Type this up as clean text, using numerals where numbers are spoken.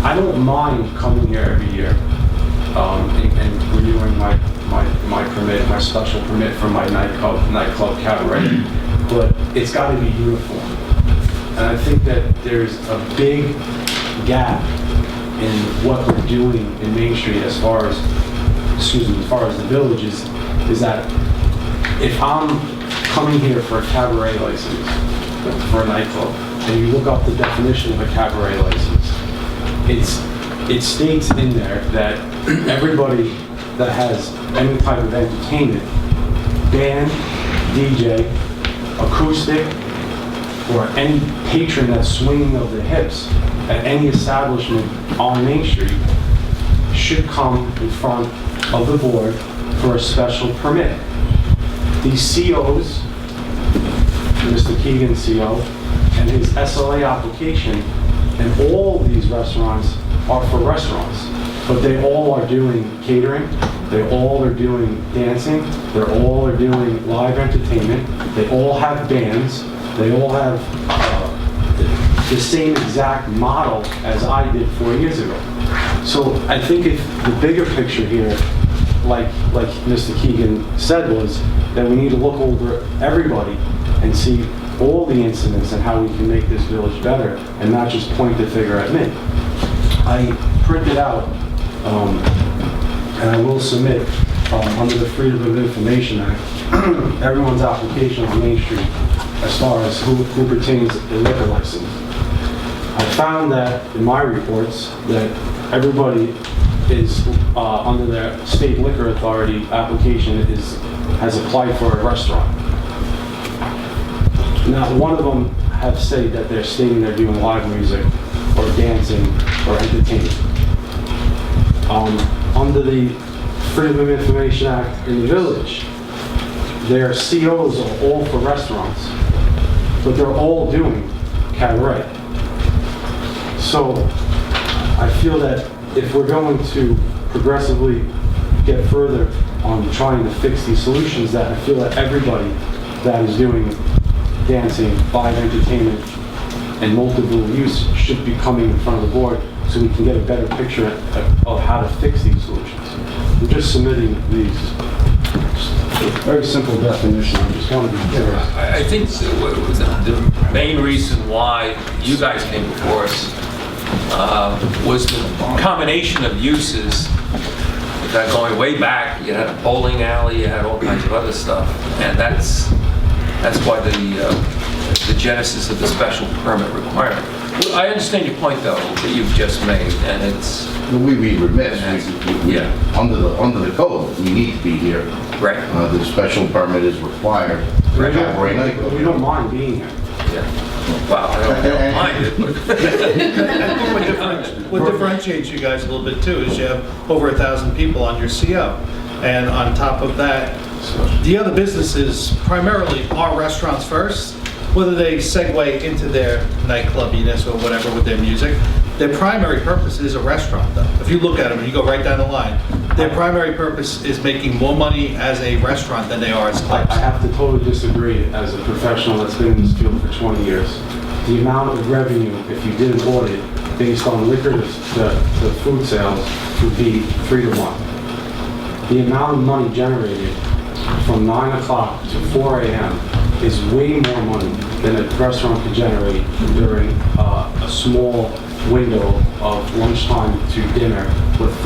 I don't mind coming here every year and renewing my permit, my special permit for my nightclub Cabaret, but it's got to be uniform. And I think that there's a big gap in what we're doing in Main Street as far as the village is that if I'm coming here for a cabaret license, for a nightclub, and you look up the definition of a cabaret license, it states in there that everybody that has any type of entertainment, band, DJ, acoustic, or any patron that's swinging of the hips at any establishment on Main Street should come in front of the board for a special permit. These COs, Mr. Keegan's CO, and his SLA application, and all these restaurants are for restaurants, but they all are doing catering, they all are doing dancing, they all are doing live entertainment, they all have bands, they all have the same exact model as I did 4 years ago. So I think if the bigger picture here, like Mr. Keegan said, was that we need to look over everybody and see all the incidents and how we can make this village better, and not just point the finger at me. I printed out, and I will submit under the Freedom of Information Act, everyone's application on Main Street as far as who pertains a liquor license. I found that in my reports that everybody is under their state liquor authority application has applied for a restaurant. Not one of them have said that they're stating they're doing live music or dancing or entertainment. Under the Freedom of Information Act in the village, their COs are all for restaurants, but they're all doing cabaret. So I feel that if we're going to progressively get further on trying to fix these solutions, that I feel that everybody that is doing dancing, live entertainment, and multiple use should be coming in front of the board so we can get a better picture of how to fix these solutions. We're just submitting these very simple definition. I just want to be clear. I think the main reason why you guys came before us was the combination of uses that going way back. You had a bowling alley, you had all kinds of other stuff, and that's why the genesis of the special permit requirement. I understand your point, though, that you've just made, and it's... We'd be remiss. Yeah. Under the code, we need to be here. Right. The special permit is required. Right. We don't mind being here. Yeah. Well, I don't mind it, but... I think what differentiates you guys a little bit too is you have over 1,000 people on your CO. And on top of that, the other businesses primarily are restaurants first, whether they segue into their nightclubbiness or whatever with their music. Their primary purpose is a restaurant, though. If you look at them and you go right down the line, their primary purpose is making more money as a restaurant than they are as clubs. I have to totally disagree as a professional that's been in this field for 20 years. The amount of revenue, if you did an audit based on liquor to food sales, would be 3 to 1. The amount of money generated from 9 o'clock to 4 a.m. is way more money than a restaurant could generate during a small window of lunchtime to dinner with food.